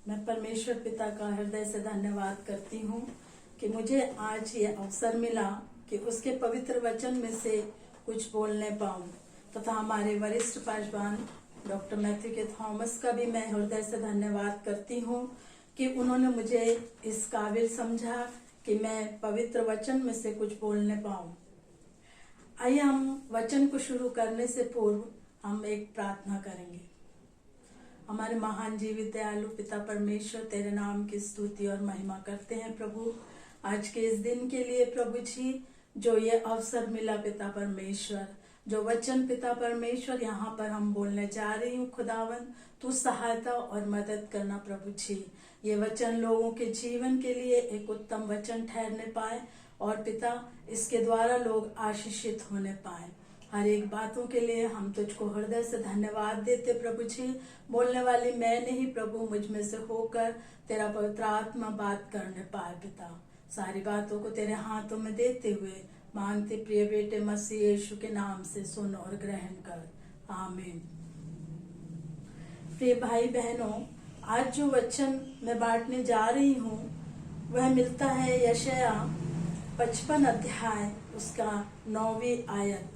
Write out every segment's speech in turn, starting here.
मैं परमेश्वर पिता का हृदय से धन्यवाद करती हूँ कि मुझे आज ये अवसर मिला कि उसके पवित्र वचन में से कुछ बोलने पाऊँ तथा हमारे वरिष्ठ पासवान डॉक्टर मैथ्यू के थॉमस का भी मैं हृदय से धन्यवाद करती हूँ कि उन्होंने मुझे इस काबिल समझा कि मैं पवित्र वचन में से कुछ बोलने पाऊँ। आइए हम वचन को शुरू करने से पूर्व हम एक प्रार्थना करेंगे। हमारे महान जीवित दयालु पिता परमेश्वर, तेरे नाम की स्तुति और महिमा करते हैं प्रभु, आज के इस दिन के लिए प्रभु जी, जो ये अवसर मिला पिता परमेश्वर, जो वचन पिता परमेश्वर यहाँ पर हम बोलने जा रही हूँ खुदावन, तू सहायता और मदद करना प्रभु जी। ये वचन लोगों के जीवन के लिए एक उत्तम वचन ठहरने पाए और पिता इसके द्वारा लोग आशीषित होने पाए। हर एक बातों के लिए हम तुझको हृदय से धन्यवाद देते प्रभु जी। बोलने वाली मैं नहीं प्रभु, मुझ में से होकर तेरा पवित्र आत्मा बात करने पाए पिता। सारी बातों को तेरे हाथों में देते हुए मांगते प्रिय बेटे मसीह यीशु के नाम से सुन और ग्रहण कर, आमीन। प्रिय भाई बहनों, आज जो वचन मैं बांटने जा रही हूँ वह मिलता है यशायाह 55 अध्याय उसका 9वीं आयत,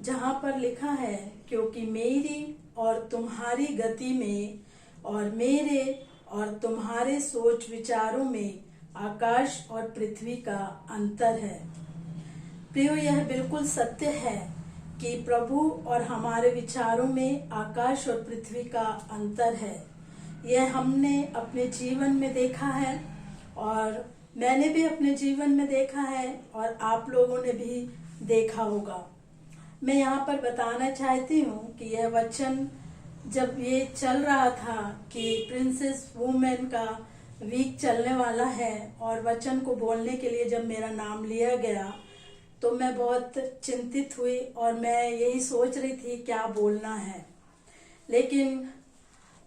जहाँ पर लिखा है, क्योंकि मेरी और तुम्हारी गति में और मेरे और तुम्हारे सोच विचारों में आकाश और पृथ्वी का अंतर है। प्रियो, यह बिल्कुल सत्य है कि प्रभु और हमारे विचारों में आकाश और पृथ्वी का अंतर है। यह हमने अपने जीवन में देखा है और मैंने भी अपने जीवन में देखा है और आप लोगों ने भी देखा होगा। मैं यहाँ पर बताना चाहती हूँ कि यह वचन जब ये चल रहा था कि प्रिंसेस वुमेन का वीक चलने वाला है और वचन को बोलने के लिए जब मेरा नाम लिया गया तो मैं बहुत चिंतित हुई और मैं यही सोच रही थी क्या बोलना है, लेकिन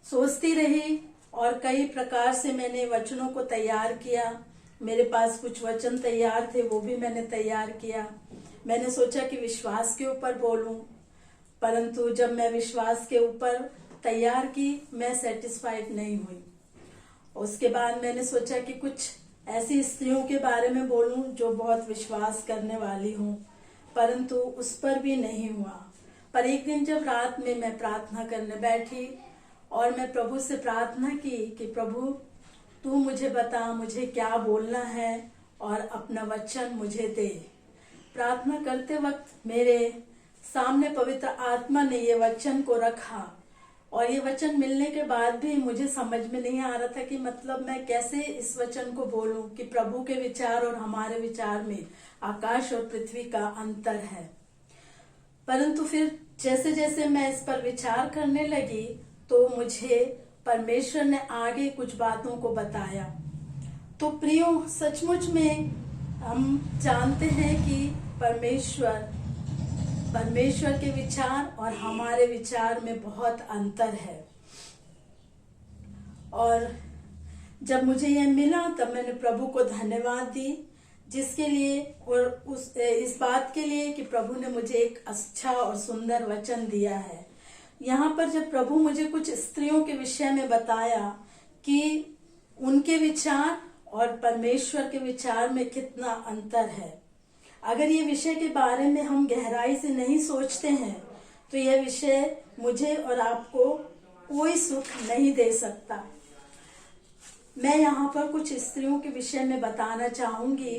सोचती रही और कई प्रकार से मैंने वचनों को तैयार किया। मेरे पास कुछ वचन तैयार थे, वो भी मैंने तैयार किया। मैंने सोचा कि विश्वास के ऊपर बोलूं, परंतु जब मैं विश्वास के ऊपर तैयार की मैं सेटिस्फाइड नहीं हुई। उसके बाद मैंने सोचा कि कुछ ऐसी स्त्रियों के बारे में बोलूं जो बहुत विश्वास करने वाली हूं, परंतु उस पर भी नहीं हुआ। पर एक दिन जब रात में मैं प्रार्थना करने बैठी और मैं प्रभु से प्रार्थना की कि प्रभु तू मुझे बता मुझे क्या बोलना है और अपना वचन मुझे दे। प्रार्थना करते वक्त मेरे सामने पवित्र आत्मा ने ये वचन को रखा और ये वचन मिलने के बाद भी मुझे समझ में नहीं आ रहा था कि मतलब मैं कैसे इस वचन को बोलूं कि प्रभु के विचार और हमारे विचार में आकाश और पृथ्वी का अंतर है। परंतु फिर जैसे जैसे मैं इस पर विचार करने लगी तो मुझे परमेश्वर ने आगे कुछ बातों को बताया। तो प्रियो, सचमुच में हम जानते हैं कि परमेश्वर के विचार और हमारे विचार में बहुत अंतर है। और जब मुझे यह मिला तब मैंने प्रभु को धन्यवाद दी, जिसके लिए और इस बात के लिए कि प्रभु ने मुझे एक अच्छा और सुंदर वचन दिया है। यहाँ पर जब प्रभु मुझे कुछ स्त्रियों के विषय में बताया कि उनके विचार और परमेश्वर के विचार में कितना अंतर है। अगर ये विषय के बारे में हम गहराई से नहीं सोचते हैं तो यह विषय मुझे और आपको कोई सुख नहीं दे सकता। मैं यहाँ पर कुछ स्त्रियों के विषय में बताना चाहूंगी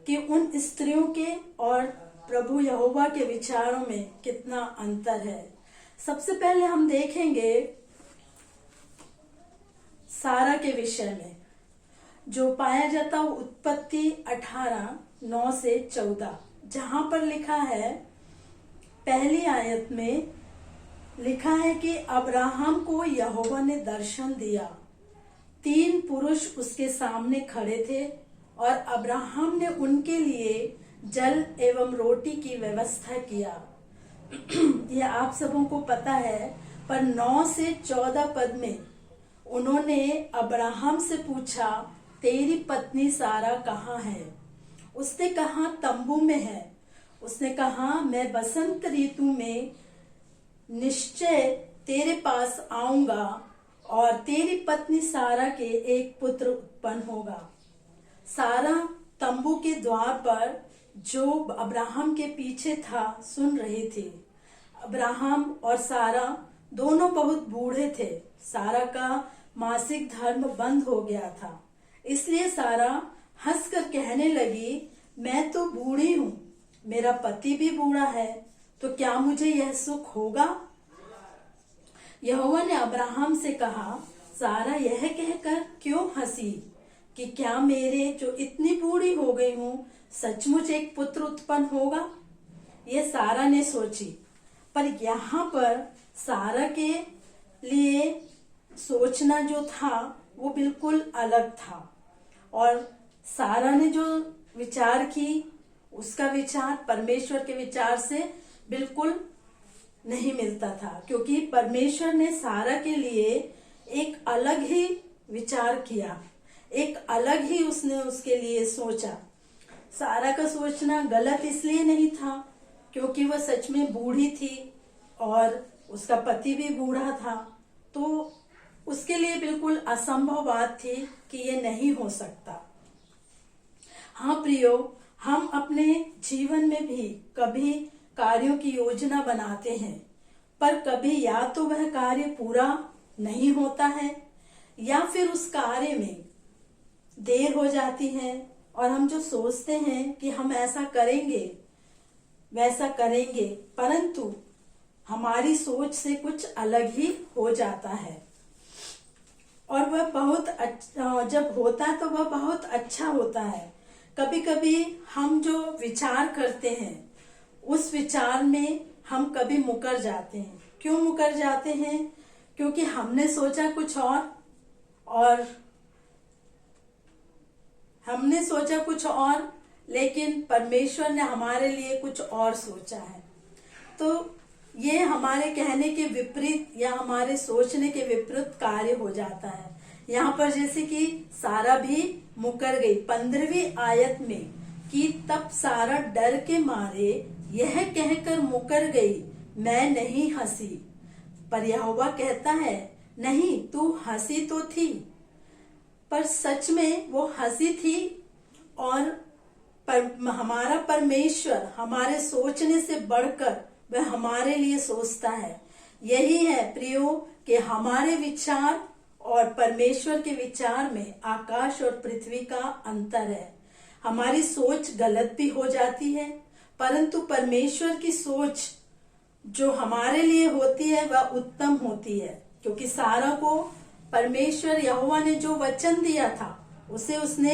कि उन स्त्रियों के और प्रभु यहोवा के विचारों में कितना अंतर है। सबसे पहले हम देखेंगे सारा के विषय में, जो पाया जाता है उत्पत्ति 18:9 से 14, जहां पर लिखा है, पहली आयत में लिखा है कि अब्राहम को यहोवा ने दर्शन दिया। 3 पुरुष उसके सामने खड़े थे और अब्राहम ने उनके लिए जल एवं रोटी की व्यवस्था किया। यह आप सबों को पता है, पर 9 से 14 पद में उन्होंने अब्राहम से पूछा, तेरी पत्नी सारा कहाँ है? उसने कहा, तंबू में है। उसने कहा, मैं बसंत ऋतु में निश्चय तेरे पास आऊंगा और तेरी पत्नी सारा के एक पुत्र उत्पन्न होगा। सारा तंबू के द्वार पर जो अब्राहम के पीछे था सुन रही थी। अब्राहम और सारा दोनों बहुत बूढ़े थे। सारा का मासिक धर्म बंद हो गया था, इसलिए सारा हंसकर कहने लगी, मैं तो बूढ़ी हूँ, मेरा पति भी बूढ़ा है, तो क्या मुझे यह सुख होगा? यहोवा ने अब्राहम से कहा, सारा यह कहकर क्यों हंसी कि क्या मेरे जो इतनी बूढ़ी हो गई हूँ सचमुच एक पुत्र उत्पन्न होगा? ये सारा ने सोची, पर यहाँ पर सारा के लिए सोचना जो था वो बिल्कुल अलग था, और सारा ने जो विचार की उसका विचार परमेश्वर के विचार से बिल्कुल नहीं मिलता था, क्योंकि परमेश्वर ने सारा के लिए एक अलग ही विचार किया, एक अलग ही उसने उसके लिए सोचा। सारा का सोचना गलत इसलिए नहीं था क्योंकि वह सच में बूढ़ी थी और उसका पति भी बूढ़ा था, तो उसके लिए बिल्कुल असंभव बात थी कि ये नहीं हो सकता। हाँ प्रियो, हम अपने जीवन में भी कभी कार्यों की योजना बनाते हैं, पर कभी या तो वह कार्य पूरा नहीं होता है या फिर उस कार्य में देर हो जाती है, और हम जो सोचते हैं कि हम ऐसा करेंगे वैसा करेंगे, परंतु हमारी सोच से कुछ अलग ही हो जाता है, और वह बहुत अच्छा जब होता है तो वह बहुत अच्छा होता है। कभी कभी हम जो विचार करते हैं उस विचार में हम कभी मुकर जाते हैं। क्यों मुकर जाते हैं? क्योंकि हमने सोचा कुछ और लेकिन परमेश्वर ने हमारे लिए कुछ और सोचा है। तो ये हमारे कहने के विपरीत या हमारे सोचने के विपरीत कार्य हो जाता है। यहाँ पर जैसे कि सारा भी मुकर गई 15वीं आयत में कि तब सारा डर के मारे यह कहकर मुकर गई, मैं नहीं हंसी। पर यहोवा कहता है, नहीं, तू हंसी तो थी, पर सच में वो हंसी थी, और हमारा परमेश्वर हमारे सोचने से बढ़कर वह हमारे लिए सोचता है। यही है प्रियो कि हमारे विचार और परमेश्वर के विचार में आकाश और पृथ्वी का अंतर है। हमारी सोच गलत भी हो जाती है, परंतु परमेश्वर की सोच जो हमारे लिए होती है वह उत्तम होती है, क्योंकि सारा को परमेश्वर यहोवा ने जो वचन दिया था उसे उसने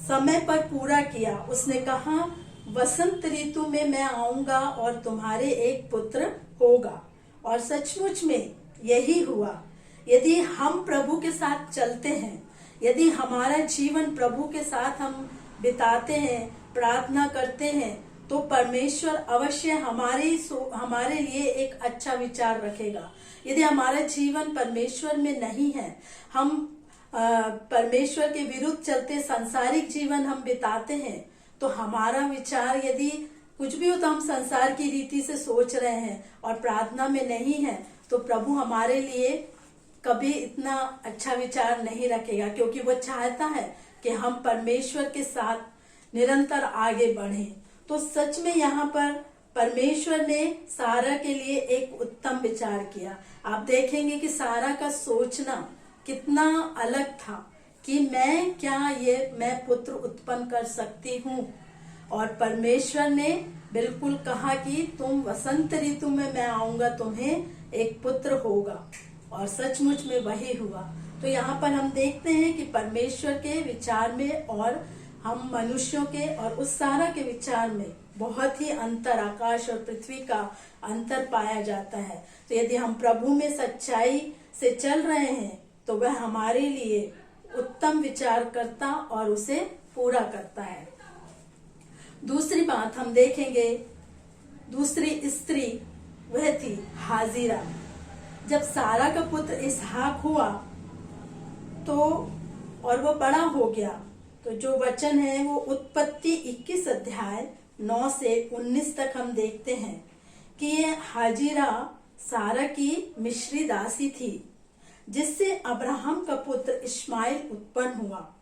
समय पर पूरा किया। उसने कहा, वसंत ऋतु में मैं आऊंगा और तुम्हारे एक पुत्र होगा, और सचमुच में यही हुआ। यदि हम प्रभु के साथ चलते हैं, यदि हमारा जीवन प्रभु के साथ हम बिताते हैं, प्रार्थना करते हैं, तो परमेश्वर अवश्य हमारे लिए एक अच्छा विचार रखेगा। यदि हमारा जीवन परमेश्वर में नहीं है, हम परमेश्वर के विरुद्ध चलते सांसारिक जीवन हम बिताते हैं, तो हमारा विचार यदि कुछ भी हो तो हम संसार की रीति से सोच रहे हैं और प्रार्थना में नहीं है, तो प्रभु हमारे लिए कभी इतना अच्छा विचार नहीं रखेगा, क्योंकि वो चाहता है कि हम परमेश्वर के साथ निरंतर आगे बढ़ें। तो सच में यहाँ पर परमेश्वर ने सारा के लिए एक उत्तम विचार किया। आप देखेंगे कि सारा का सोचना कितना अलग था कि मैं पुत्र उत्पन्न कर सकती हूँ, और परमेश्वर ने बिल्कुल कहा कि तुम वसंत ऋतु में मैं आऊंगा, तुम्हें एक पुत्र होगा, और सचमुच में वही हुआ। तो यहाँ पर हम देखते हैं कि परमेश्वर के विचार में और हम मनुष्यों के और उस सारा के विचार में बहुत ही अंतर, आकाश और पृथ्वी का अंतर पाया जाता है। तो यदि हम प्रभु में सच्चाई से चल रहे हैं तो वह हमारे लिए उत्तम विचार करता और उसे पूरा करता है। दूसरी बात हम देखेंगे, दूसरी स्त्री वह थी हाजिरा। जब सारा का पुत्र इसहाक हुआ तो और वो बड़ा हो गया, तो जो वचन है वो उत्पत्ति 21 अध्याय 9 से 19 तक हम देखते हैं कि ये हाजिरा सारा की मिस्री दासी थी। जिससे अब्राहम का पुत्र इस्माइल उत्पन्न हुआ।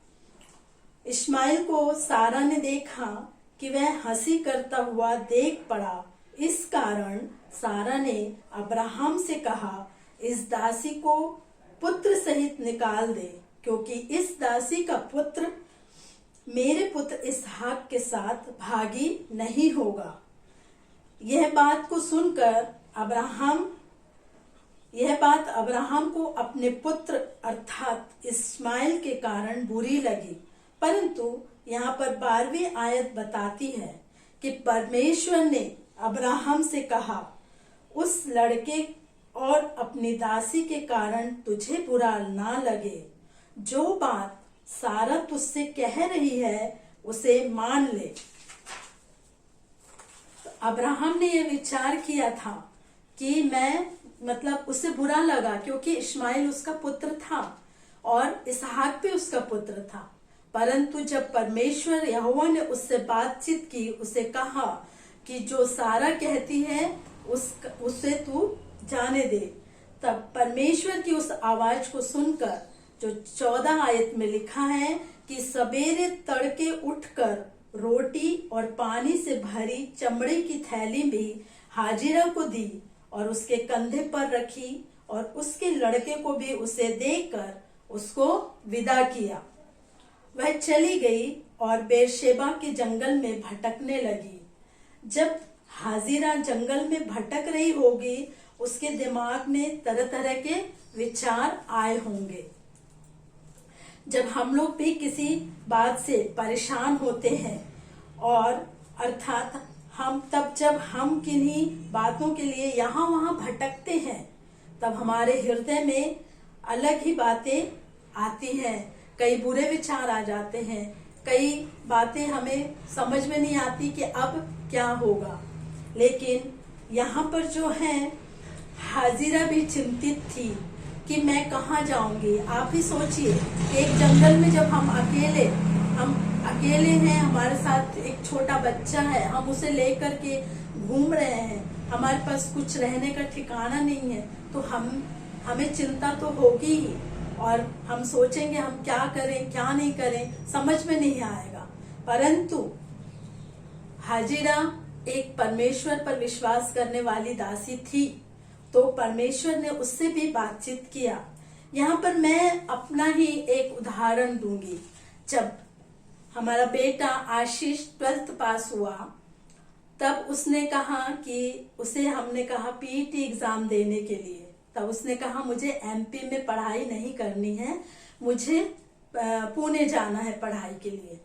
इस्माइल को सारा ने देखा कि वह हंसी करता हुआ देख पड़ा। इस कारण सारा ने अब्राहम से कहा, इस दासी को पुत्र सहित निकाल दे, क्योंकि इस दासी का पुत्र मेरे पुत्र इसहाक के साथ भागी नहीं होगा। यह बात अब्राहम को अपने पुत्र अर्थात इस्माइल के कारण बुरी लगी। परंतु यहाँ पर 12वीं आयत बताती है कि परमेश्वर ने अब्राहम से कहा, उस लड़के और अपनी दासी के कारण तुझे बुरा ना लगे। जो बात सारा तुझसे कह रही है उसे मान ले। तो अब्राहम ने यह विचार किया था कि उसे बुरा लगा, क्योंकि इस्माइल उसका पुत्र था और इसहाक भी उसका पुत्र था। परंतु जब परमेश्वर यहोवा ने उससे बातचीत की, उसे कहा कि जो सारा कहती है उससे तू जाने दे, तब परमेश्वर की उस आवाज को सुनकर, जो 14 आयत में लिखा है कि सवेरे तड़के उठकर रोटी और पानी से भरी चमड़े की थैली भी हाजिरा को दी और उसके कंधे पर रखी और उसके लड़के को भी उसे देकर उसको विदा किया। वह चली गई और बेरशेबा के जंगल में भटकने लगी। जब हाजिरा जंगल में भटक रही होगी, उसके दिमाग में तरह तरह के विचार आए होंगे। जब हम लोग भी किसी बात से परेशान होते हैं और अर्थात जब हम किन्हीं बातों के लिए यहाँ वहाँ भटकते हैं, तब हमारे हृदय में अलग ही बातें आती हैं। कई बुरे विचार आ जाते हैं, कई बातें हमें समझ में नहीं आती कि अब क्या होगा। लेकिन यहाँ पर जो है, हाजिरा भी चिंतित थी कि मैं कहाँ जाऊंगी। आप ही सोचिए, एक जंगल में जब हम अकेले हैं, हमारे साथ एक छोटा बच्चा है, हम उसे लेकर के घूम रहे हैं, हमारे पास कुछ रहने का ठिकाना नहीं है, तो हमें चिंता तो होगी ही और हम सोचेंगे हम क्या करें क्या नहीं करें, समझ में नहीं आएगा। परंतु हाजिरा एक परमेश्वर पर विश्वास करने वाली दासी थी, तो परमेश्वर ने उससे भी बातचीत किया। यहाँ पर मैं अपना ही एक उदाहरण दूंगी। जब हमारा बेटा आशीष 12th पास हुआ, तब उसने कहा कि हमने कहा पीईटी एग्जाम देने के लिए, तब उसने कहा मुझे एमपी में पढ़ाई नहीं करनी है, मुझे पुणे जाना है पढ़ाई के लिए।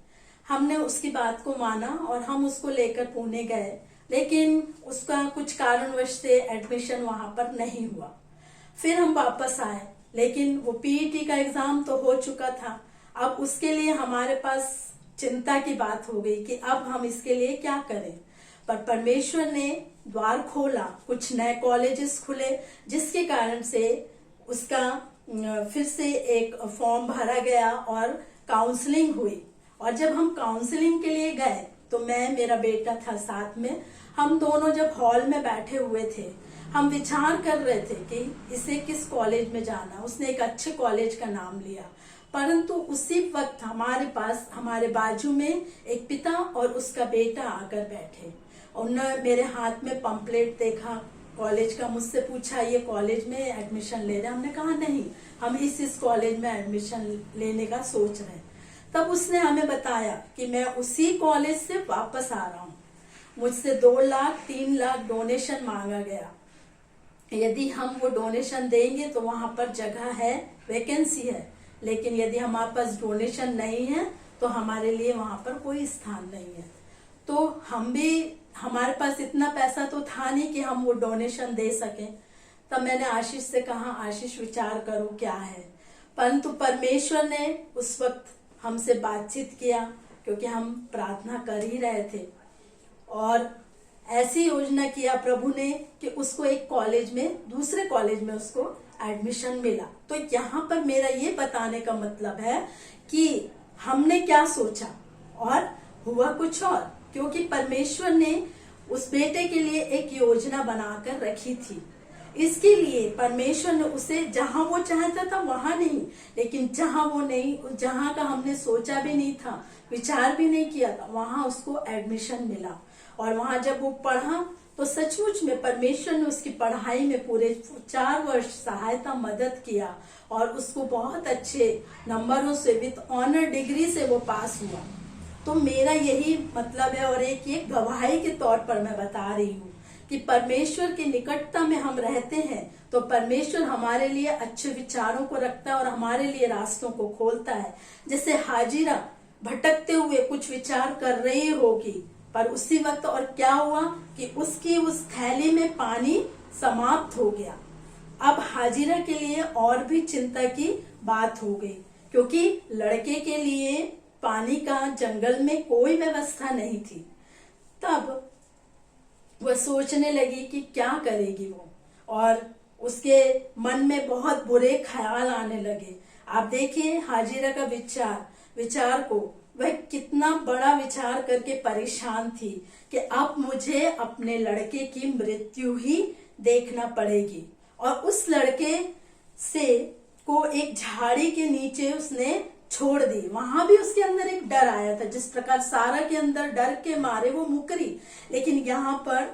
हमने उसकी बात को माना और हम उसको लेकर पुणे गए, लेकिन उसका कुछ कारणवश से एडमिशन वहां पर नहीं हुआ। फिर हम वापस आए, लेकिन वो पीईटी का एग्जाम तो हो चुका था। अब उसके लिए हमारे पास चिंता की बात हो गई कि अब हम इसके लिए क्या करें। पर परमेश्वर ने द्वार खोला, कुछ नए कॉलेजेस खुले, जिसके कारण से उसका फिर से एक फॉर्म भरा गया और काउंसलिंग हुई। और जब हम काउंसलिंग के लिए गए, तो मेरा बेटा था साथ में, हम दोनों जब हॉल में बैठे हुए थे, हम विचार कर रहे थे कि इसे किस कॉलेज में जाना। उसने एक अच्छे कॉलेज का नाम लिया, परंतु उसी वक्त हमारे बाजू में एक पिता और उसका बेटा आकर बैठे। उन्होंने मेरे हाथ में पंपलेट देखा कॉलेज का, मुझसे पूछा ये कॉलेज में एडमिशन ले रहे हैं। हमने कहा नहीं, हम इस कॉलेज में एडमिशन लेने का सोच रहे हैं। तब उसने हमें बताया कि मैं उसी कॉलेज से वापस आ रहा हूँ। मुझसे 2 लाख 3 लाख डोनेशन मांगा गया। यदि हम वो डोनेशन देंगे तो वहां पर जगह है, वैकेंसी है, लेकिन यदि हमारे पास डोनेशन नहीं है तो हमारे लिए वहां पर कोई स्थान नहीं है। तो हमारे पास इतना पैसा तो था नहीं कि हम वो डोनेशन दे सकें। तब मैंने आशीष से कहा, आशीष विचार करो क्या है। परंतु परमेश्वर ने उस वक्त हमसे बातचीत किया, क्योंकि हम प्रार्थना कर ही रहे थे, और ऐसी योजना किया प्रभु ने कि उसको एक कॉलेज में, दूसरे कॉलेज में उसको एडमिशन मिला। तो यहाँ पर मेरा ये बताने का मतलब है कि हमने क्या सोचा और हुआ कुछ और, क्योंकि परमेश्वर ने उस बेटे के लिए एक योजना बनाकर रखी थी। इसके लिए परमेश्वर ने उसे जहां वो चाहता था वहां नहीं, लेकिन जहां का हमने सोचा भी नहीं था, विचार भी नहीं किया था, वहां उसको एडमिशन मिला। और वहां जब वो पढ़ा तो सचमुच में परमेश्वर ने उसकी पढ़ाई में पूरे 4 वर्ष सहायता मदद किया और उसको बहुत अच्छे नंबरों से विद ऑनर डिग्री से वो पास हुआ। तो मेरा यही मतलब है और एक ये गवाही के तौर पर मैं बता रही हूँ कि परमेश्वर की निकटता में हम रहते हैं तो परमेश्वर हमारे लिए अच्छे विचारों को रखता है और हमारे लिए रास्तों को खोलता है। जैसे हाजिरा भटकते हुए कुछ विचार कर रही होगी, पर उसी वक्त और क्या हुआ कि उसकी उस थैली में पानी समाप्त हो गया। अब हाजिरा के लिए और भी चिंता की बात हो गई, क्योंकि लड़के के लिए पानी का जंगल में कोई व्यवस्था नहीं थी। तब वह सोचने लगी कि क्या करेगी वो, और उसके मन में बहुत बुरे ख्याल आने लगे। आप देखिए हाजिरा का विचार को वह कितना बड़ा विचार करके परेशान थी कि अब मुझे अपने लड़के की मृत्यु ही देखना पड़ेगी। और उस लड़के को एक झाड़ी के नीचे उसने छोड़ दी। वहां भी उसके अंदर एक डर आया था, जिस प्रकार सारा के अंदर डर के मारे वो मुकरी, लेकिन यहाँ पर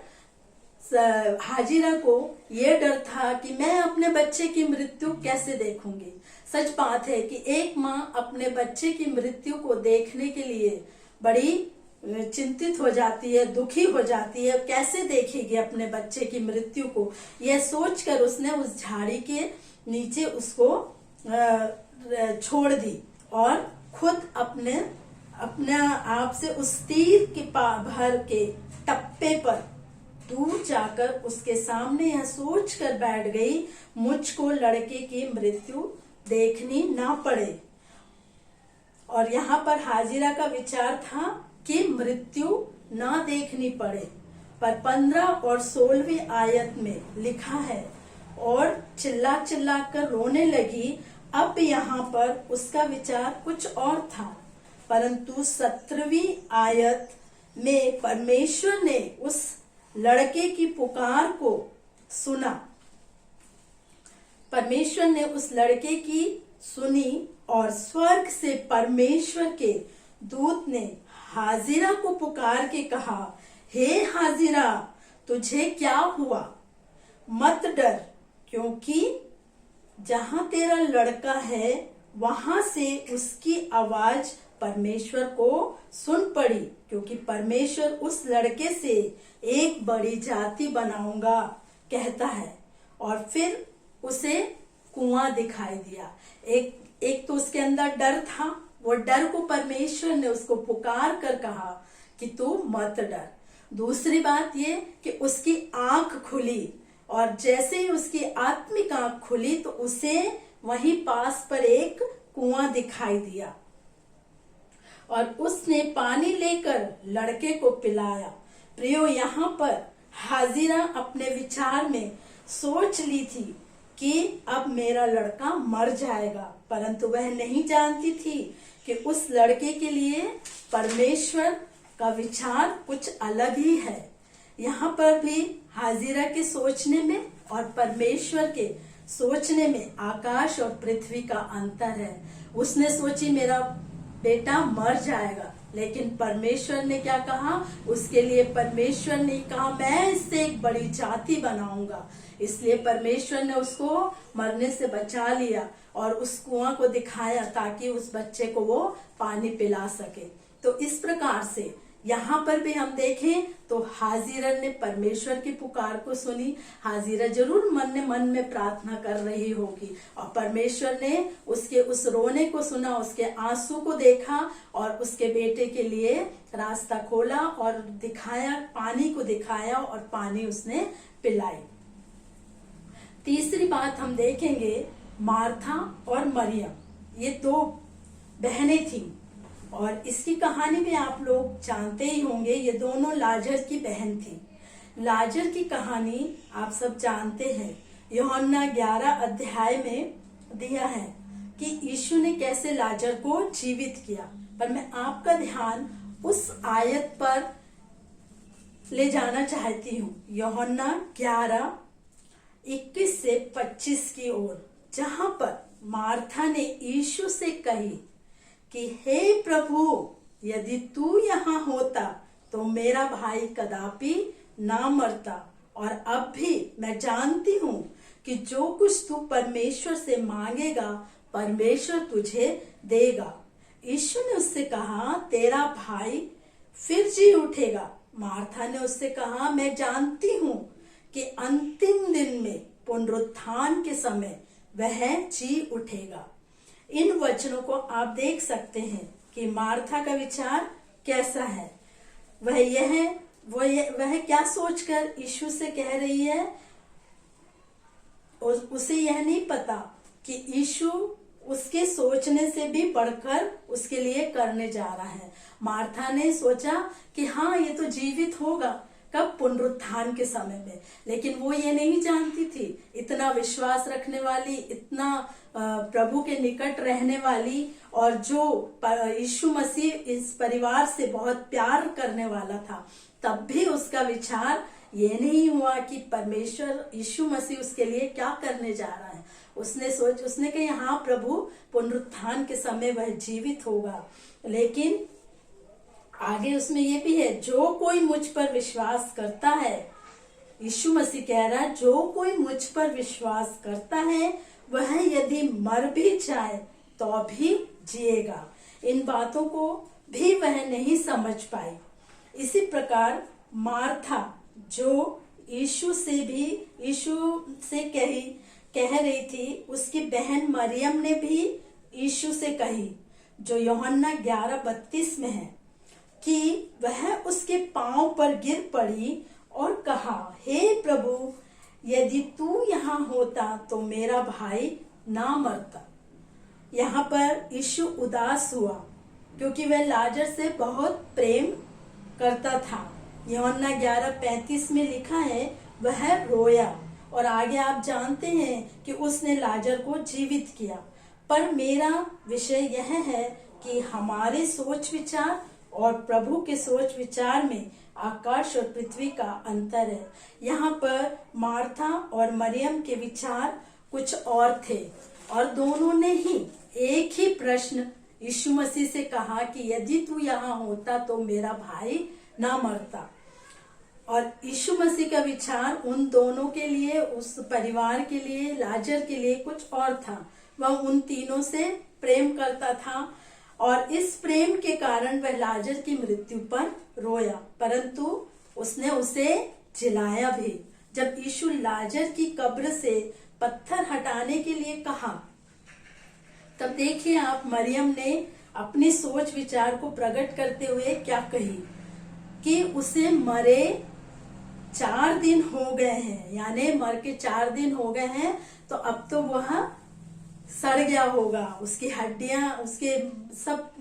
हाजिरा को ये डर था कि मैं अपने बच्चे की मृत्यु कैसे देखूंगी। सच बात है कि एक माँ अपने बच्चे की मृत्यु को देखने के लिए बड़ी चिंतित हो जाती है, दुखी हो जाती है, कैसे देखेगी अपने बच्चे की मृत्यु को। यह सोचकर उसने उस झाड़ी के नीचे उसको छोड़ दी और खुद अपने आप से उस तीर के भर के टप्पे पर दूर जाकर उसके सामने यह सोच कर बैठ गई, मुझको लड़के की मृत्यु देखनी ना पड़े। और यहाँ पर हाजिरा का विचार था कि मृत्यु ना देखनी पड़े, पर 15 और 16वीं आयत में लिखा है, और चिल्ला चिल्ला कर रोने लगी। अब यहाँ पर उसका विचार कुछ और था, परंतु 17वीं आयत में परमेश्वर ने उस लड़के की पुकार को सुना। परमेश्वर ने उस लड़के की सुनी और स्वर्ग से परमेश्वर के दूत ने हाजिरा को पुकार के कहा, हे हाजिरा, तुझे क्या हुआ? मत डर, क्योंकि जहां तेरा लड़का है वहां से उसकी आवाज परमेश्वर को सुन पड़ी, क्योंकि परमेश्वर उस लड़के से एक बड़ी जाति बनाऊंगा कहता है। और फिर उसे कुआं दिखाई दिया। एक तो उसके अंदर डर था, वो डर को परमेश्वर ने उसको पुकार कर कहा कि तू मत डर। दूसरी बात ये कि उसकी आंख खुली, और जैसे ही उसकी आत्मिक आंख खुली तो उसे वहीं पास पर एक कुआं दिखाई दिया और उसने पानी लेकर लड़के को पिलाया। प्रियो, यहाँ पर हाजिरा अपने विचार में सोच ली थी कि अब मेरा लड़का मर जाएगा, परंतु वह नहीं जानती थी कि उस लड़के के लिए परमेश्वर का विचार कुछ अलग ही है। यहाँ पर भी हाजिरा के सोचने में और परमेश्वर के सोचने में आकाश और पृथ्वी का अंतर है। उसने सोची मेरा बेटा मर जाएगा, लेकिन परमेश्वर ने क्या कहा? उसके लिए परमेश्वर ने कहा मैं इससे एक बड़ी जाति बनाऊंगा। इसलिए परमेश्वर ने उसको मरने से बचा लिया और उस कुआं को दिखाया ताकि उस बच्चे को वो पानी पिला सके। तो इस प्रकार से यहाँ पर भी हम देखें तो हाजिरा ने परमेश्वर की पुकार को सुनी। हाजिरा जरूर मन में प्रार्थना कर रही होगी और परमेश्वर ने उसके उस रोने को सुना, उसके आंसू को देखा और उसके बेटे के लिए रास्ता खोला और दिखाया, पानी को दिखाया और पानी उसने पिलाई। तीसरी बात हम देखेंगे, मार्था और मरियम, ये 2 बहनें थीं और इसकी कहानी भी आप लोग जानते ही होंगे। ये दोनों लाजर की बहन थी। लाजर की कहानी आप सब जानते हैं। यूहन्ना 11 अध्याय में दिया है कि यीशु ने कैसे लाजर को जीवित किया, पर मैं आपका ध्यान उस आयत पर ले जाना चाहती हूँ। यूहन्ना 11 21 से 25 की ओर, जहां पर मार्था ने यीशु से कही कि हे प्रभु, यदि तू यहाँ होता तो मेरा भाई कदापि ना मरता। और अब भी मैं जानती हूँ कि जो कुछ तू परमेश्वर से मांगेगा परमेश्वर तुझे देगा। यीशु ने उससे कहा, तेरा भाई फिर जी उठेगा। मार्था ने उससे कहा, मैं जानती हूँ कि अंतिम दिन में पुनरुत्थान के समय वह जी उठेगा। इन वचनों को आप देख सकते हैं कि मार्था का विचार कैसा है। वह क्या सोचकर यीशु से कह रही है। उसे यह नहीं पता कि यीशु उसके सोचने से भी बढ़कर उसके लिए करने जा रहा है। मार्था ने सोचा कि हाँ, ये तो जीवित होगा, कब? पुनरुत्थान के समय में। लेकिन वो ये नहीं जानती थी, इतना विश्वास रखने वाली, इतना प्रभु के निकट रहने वाली, और जो यीशु मसीह इस परिवार से बहुत प्यार करने वाला था, तब भी उसका विचार ये नहीं हुआ कि परमेश्वर यीशु मसीह उसके लिए क्या करने जा रहा है। उसने कहा हाँ प्रभु, पुनरुत्थान के समय वह जीवित होगा। लेकिन आगे उसमें ये भी है, जो कोई मुझ पर विश्वास करता है, यीशु मसीह कह रहा है, जो कोई मुझ पर विश्वास करता है वह यदि मर भी जाए तो भी जिएगा। इन बातों को भी वह नहीं समझ पाई। इसी प्रकार मार्था, जो यीशु से कह रही थी, उसकी बहन मरियम ने भी यीशु से कही, जो यूहन्ना 11:32 में है, कि वह उसके पांव पर गिर पड़ी और कहा, हे प्रभु, यदि तू यहाँ होता तो मेरा भाई ना मरता। यहाँ पर यीशु उदास हुआ क्योंकि वह लाजर से बहुत प्रेम करता था। यूहन्ना 11:35 में लिखा है, वह रोया। और आगे आप जानते हैं कि उसने लाजर को जीवित किया। पर मेरा विषय यह है कि हमारे सोच विचार और प्रभु के सोच विचार में आकाश और पृथ्वी का अंतर है। यहाँ पर मार्था और मरियम के विचार कुछ और थे, और दोनों ने ही एक ही प्रश्न यीशु मसीह से कहा कि यदि तू यहाँ होता तो मेरा भाई ना मरता। और यीशु मसीह का विचार उन दोनों के लिए, उस परिवार के लिए, लाजर के लिए कुछ और था। वह उन तीनों से प्रेम करता था, और इस प्रेम के कारण वह लाजर की मृत्यु पर रोया, परंतु उसने उसे जिलाया भी। जब यीशु लाजर की कब्र से पत्थर हटाने के लिए कहा, तब देखिए आप, मरियम ने अपनी सोच विचार को प्रकट करते हुए क्या कही कि उसे मरे 4 दिन हो गए हैं, यानी मर के 4 दिन हो गए हैं, तो अब तो वह सड़ गया होगा, उसकी हड्डियां, उसके सब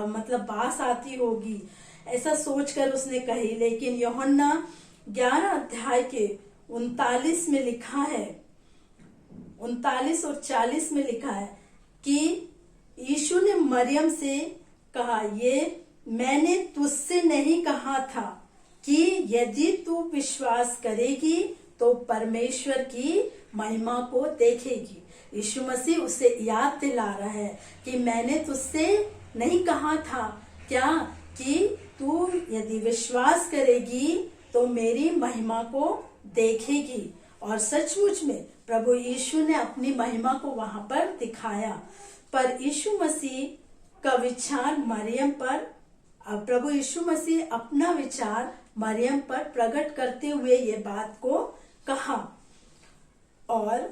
मतलब बास आती होगी, ऐसा सोचकर उसने कही। लेकिन यूहन्ना 11 अध्याय के 39 में लिखा है, 39 और 40 में लिखा है कि यीशु ने मरियम से कहा, ये मैंने तुझसे नहीं कहा था कि यदि तू विश्वास करेगी तो परमेश्वर की महिमा को देखेगी। यीशु मसीह उसे याद दिला रहा है कि मैंने तुझसे नहीं कहा था क्या, कि तू यदि विश्वास करेगी तो मेरी महिमा को देखेगी। और सचमुच में प्रभु यीशु ने अपनी महिमा को वहां पर दिखाया। पर यीशु मसीह का विचार मरियम पर, प्रभु यीशु मसीह अपना विचार मरियम पर प्रकट करते हुए ये बात को कहा। और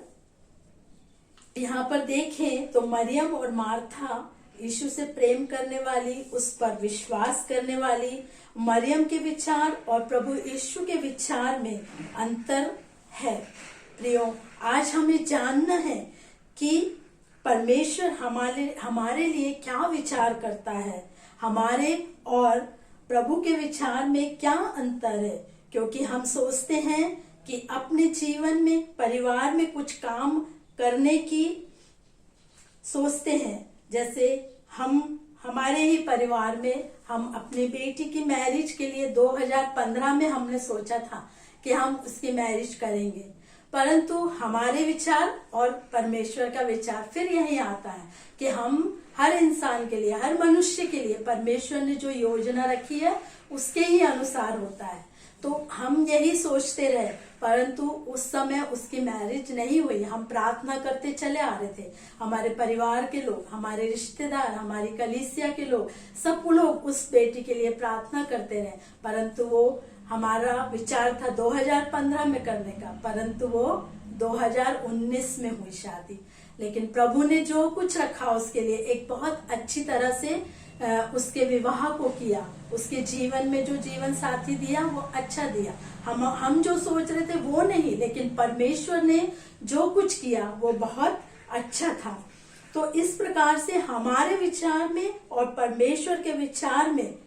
यहाँ पर देखें तो मरियम और मार्था, यीशु से प्रेम करने वाली, उस पर विश्वास करने वाली, मरियम के विचार और प्रभु यीशु के विचार में अंतर है। प्रियो, आज हमें जानना है कि परमेश्वर हमारे लिए क्या विचार करता है, हमारे और प्रभु के विचार में क्या अंतर है। क्योंकि हम सोचते हैं कि अपने जीवन में, परिवार में कुछ काम करने की सोचते हैं। जैसे हमारे ही परिवार में हम अपनी बेटी की मैरिज के लिए 2015 में हमने सोचा था कि हम उसकी मैरिज करेंगे, परंतु हमारे विचार और परमेश्वर का विचार फिर यही आता है कि हम हर इंसान के लिए, हर मनुष्य के लिए परमेश्वर ने जो योजना रखी है उसके ही अनुसार होता है। तो हम यही सोचते रहे, परंतु उस समय उसकी मैरिज नहीं हुई। हम प्रार्थना करते चले आ रहे थे, हमारे परिवार के लोग, हमारे रिश्तेदार, हमारी कलीसिया के लोग, सब लोग उस बेटी के लिए प्रार्थना करते रहे, परंतु वो हमारा विचार था 2015 में करने का, परंतु वो 2019 में हुई शादी। लेकिन प्रभु ने जो कुछ रखा उसके लिए एक बहुत अच्छी तरह से उसके विवाह को किया, उसके जीवन में जो जीवन साथी दिया वो अच्छा दिया। हम जो सोच रहे थे वो नहीं, लेकिन परमेश्वर ने जो कुछ किया वो बहुत अच्छा था। तो इस प्रकार से हमारे विचार में और परमेश्वर के विचार में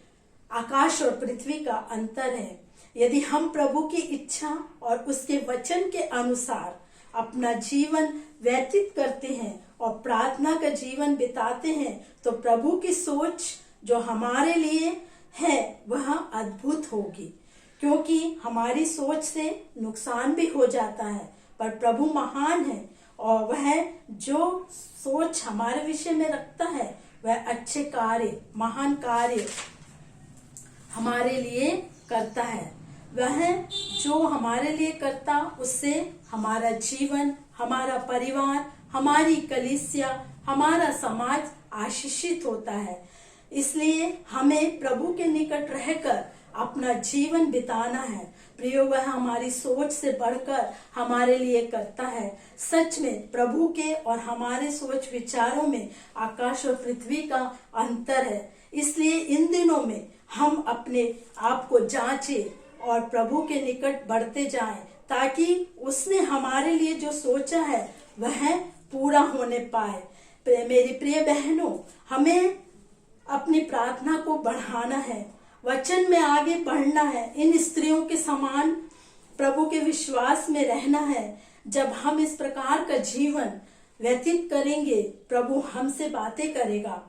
आकाश और पृथ्वी का अंतर है। यदि हम प्रभु की इच्छा और उसके वचन के अनुसार अपना जीवन व्यतीत करते हैं और प्रार्थना का जीवन बिताते हैं, तो प्रभु की सोच जो हमारे लिए है वह अद्भुत होगी। क्योंकि हमारी सोच से नुकसान भी हो जाता है, पर प्रभु महान है और वह जो सोच हमारे विषय में रखता है वह अच्छे कार्य, महान कार्य हमारे लिए करता है। वह जो हमारे लिए करता, उससे हमारा जीवन, हमारा परिवार, हमारी कलीसिया, हमारा समाज आशीषित होता है। इसलिए हमें प्रभु के निकट रहकर अपना जीवन बिताना है। प्रियो, वह हमारी सोच से बढ़कर हमारे लिए करता है। सच में प्रभु के और हमारे सोच विचारों में आकाश और पृथ्वी का अंतर है। इसलिए इन दिनों में हम अपने आप को जांचें और प्रभु के निकट बढ़ते जाएं, ताकि उसने हमारे लिए जो सोचा है वह पूरा होने पाए। मेरी प्रिय बहनों, हमें अपनी प्रार्थना को बढ़ाना है, वचन में आगे बढ़ना है, इन स्त्रियों के समान प्रभु के विश्वास में रहना है। जब हम इस प्रकार का जीवन व्यतीत करेंगे, प्रभु हमसे बातें करेगा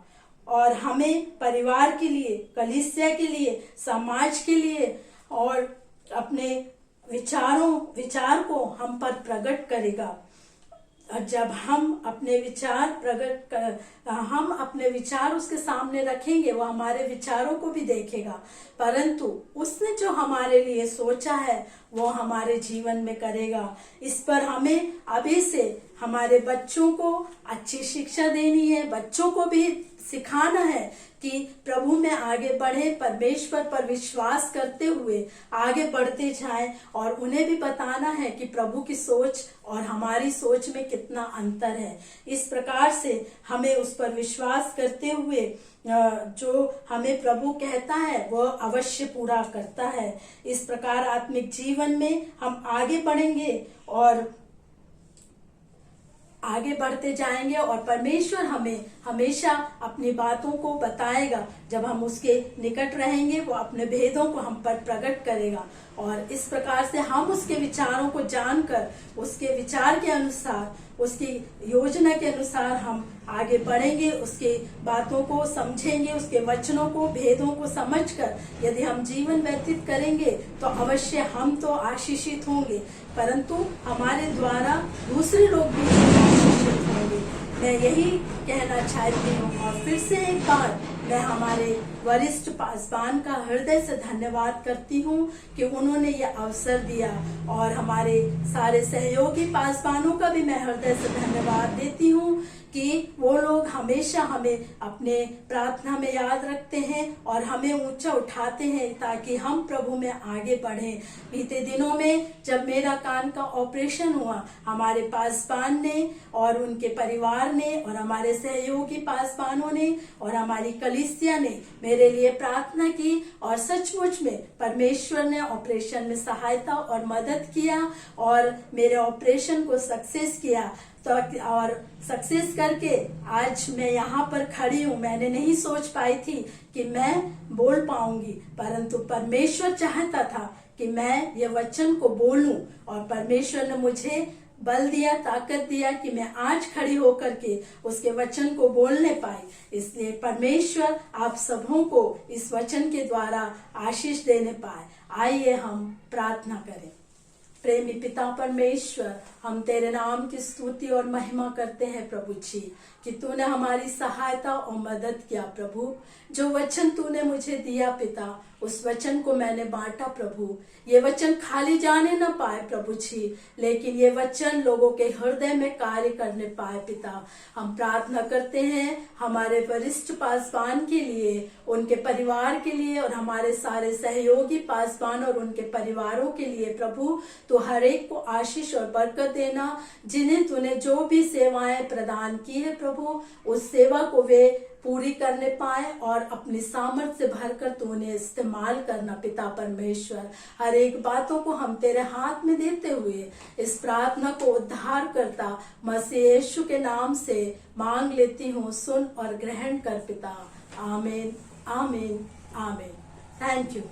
और हमें परिवार के लिए, कलीसिया के लिए, समाज के लिए और अपने विचार को हम पर प्रकट करेगा। और जब हम अपने विचार उसके सामने रखेंगे, वो हमारे विचारों को भी देखेगा, परंतु उसने जो हमारे लिए सोचा है वो हमारे जीवन में करेगा। इस पर हमें अभी से हमारे बच्चों को अच्छी शिक्षा देनी है, बच्चों को भी सिखाना है कि प्रभु में आगे बढ़े, परमेश्वर पर विश्वास करते हुए आगे बढ़ते जाएं, और उन्हें भी बताना है कि प्रभु की सोच और हमारी सोच में कितना अंतर है। इस प्रकार से हमें उस पर विश्वास करते हुए जो हमें प्रभु कहता है वो अवश्य पूरा करता है। इस प्रकार आत्मिक जीवन में हम आगे बढ़ेंगे और आगे बढ़ते जाएंगे, और परमेश्वर हमें हमेशा अपनी बातों को बताएगा। जब हम उसके निकट रहेंगे, वो अपने भेदों को हम पर प्रकट करेगा, और इस प्रकार से हम उसके विचारों को जानकर, उसके विचार के अनुसार, उसकी योजना के अनुसार हम आगे बढ़ेंगे, उसके बातों को समझेंगे, उसके वचनों को, भेदों को समझकर यदि हम जीवन व्यतीत करेंगे तो अवश्य हम तो आशीषित होंगे, परंतु हमारे द्वारा दूसरे लोग भी आशीषित होंगे। मैं यही कहना चाहती हूँ, और फिर से एक बार मैं हमारे वरिष्ठ पासवान का हृदय से धन्यवाद करती हूँ कि उन्होंने ये अवसर दिया, और हमारे सारे सहयोगी पासवानों का भी मैं हृदय से धन्यवाद देती हूँ कि वो लोग हमेशा हमें अपने प्रार्थना में याद रखते हैं और हमें ऊंचा उठाते हैं ताकि हम प्रभु में आगे बढ़ें। बीते दिनों में जब मेरा कान का ऑपरेशन हुआ, हमारे पासवान ने और उनके परिवार ने और हमारे सहयोगी पासवानों ने और हमारी कलीसिया ने मेरे लिए प्रार्थना की, और सचमुच में परमेश्वर ने ऑपरेशन में सहायता और मदद किया और मेरे ऑपरेशन को सक्सेस किया। तो और सक्सेस करके आज मैं यहाँ पर खड़ी हूँ। मैंने नहीं सोच पाई थी कि मैं बोल पाऊंगी, परंतु परमेश्वर चाहता था कि मैं ये वचन को बोलूं, और परमेश्वर ने मुझे बल दिया, ताकत दिया कि मैं आज खड़ी होकर के उसके वचन को बोलने पाई। इसलिए परमेश्वर आप सबों को इस वचन के द्वारा आशीष देने पाए। आइए हम प्रार्थना करें। प्रेमी पिता परमेश्वर, हम तेरे नाम की स्तुति और महिमा करते हैं प्रभु जी, कि तूने हमारी सहायता और मदद किया प्रभु। जो वचन तूने मुझे दिया पिता, उस वचन को मैंने बांटा प्रभु। ये वचन खाली जाने न पाए प्रभु जी, लेकिन ये वचन लोगों के हृदय में कार्य करने पाए पिता। हम प्रार्थना करते हैं हमारे वरिष्ठ पासवान के लिए, उनके परिवार के लिए और हमारे सारे सहयोगी पासवान और उनके परिवारों के लिए प्रभु। तो हर एक को आशीष और बरकत देना, जिन्हें तूने जो भी सेवाएं प्रदान की है प्रभु, उस सेवा को वे पूरी करने पाए और अपनी सामर्थ्य से भरकर तू उन्हें इस्तेमाल करना पिता परमेश्वर। हर एक बातों को हम तेरे हाथ में देते हुए इस प्रार्थना को उद्धार करता मसीह यीशु के नाम से मांग लेती हूँ। सुन और ग्रहण कर पिता। आमीन, आमीन, आमीन। Thank you.